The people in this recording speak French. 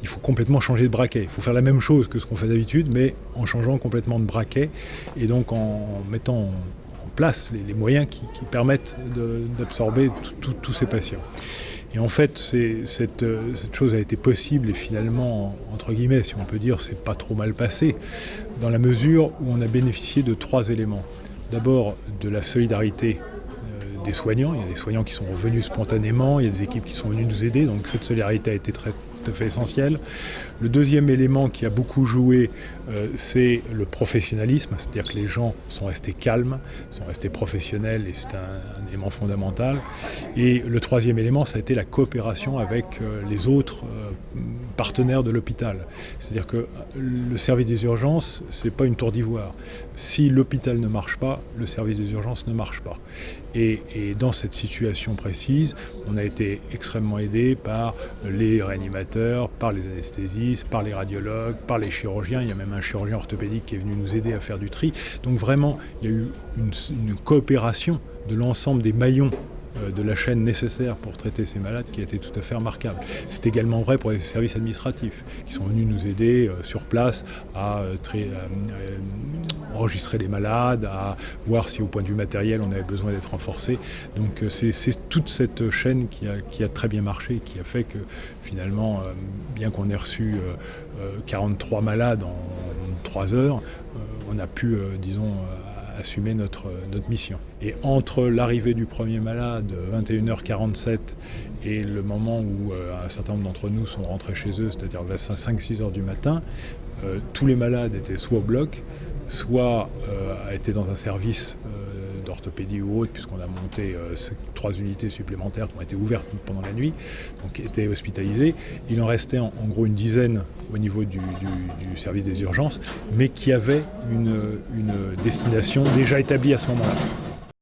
il faut complètement changer de braquet. Il faut faire la même chose que ce qu'on fait d'habitude, mais en changeant complètement de braquet et donc en mettant en place les moyens qui permettent d'absorber tous ces patients. Et en fait, cette chose a été possible et finalement, entre guillemets, si on peut dire, c'est pas trop mal passé, dans la mesure où on a bénéficié de 3 éléments. D'abord, de la solidarité des soignants. Il y a des soignants qui sont revenus spontanément, il y a des équipes qui sont venues nous aider, donc cette solidarité a été tout à fait essentielle. Le deuxième élément qui a beaucoup joué, c'est le professionnalisme, c'est-à-dire que les gens sont restés calmes, sont restés professionnels et c'est un élément fondamental. Et le troisième élément, ça a été la coopération avec les autres partenaires de l'hôpital. C'est-à-dire que le service des urgences, c'est pas une tour d'ivoire. Si l'hôpital ne marche pas, le service des urgences ne marche pas. Et dans cette situation précise, on a été extrêmement aidé par les réanimateurs, par les anesthésistes, par les radiologues, par les chirurgiens. Il y a même un chirurgien orthopédique qui est venu nous aider à faire du tri. Donc vraiment, il y a eu une coopération de l'ensemble des maillons de la chaîne nécessaire pour traiter ces malades qui a été tout à fait remarquable. C'est également vrai pour les services administratifs qui sont venus nous aider sur place à enregistrer les malades, à voir si au point de vue matériel on avait besoin d'être renforcé. Donc c'est toute cette chaîne qui a très bien marché, qui a fait que finalement, bien qu'on ait reçu 43 malades en 3 heures, on a pu, assumer notre mission. Et entre l'arrivée du premier malade, 21h47, et le moment où un certain nombre d'entre nous sont rentrés chez eux, c'est-à-dire vers 5-6 heures du matin, tous les malades étaient soit au bloc, soit étaient dans un service d'orthopédie ou autre, puisqu'on a monté 3 unités supplémentaires qui ont été ouvertes pendant la nuit, donc étaient hospitalisés. Il en restait en gros une dizaine au niveau du service des urgences, mais qui avaient une destination déjà établie à ce moment-là.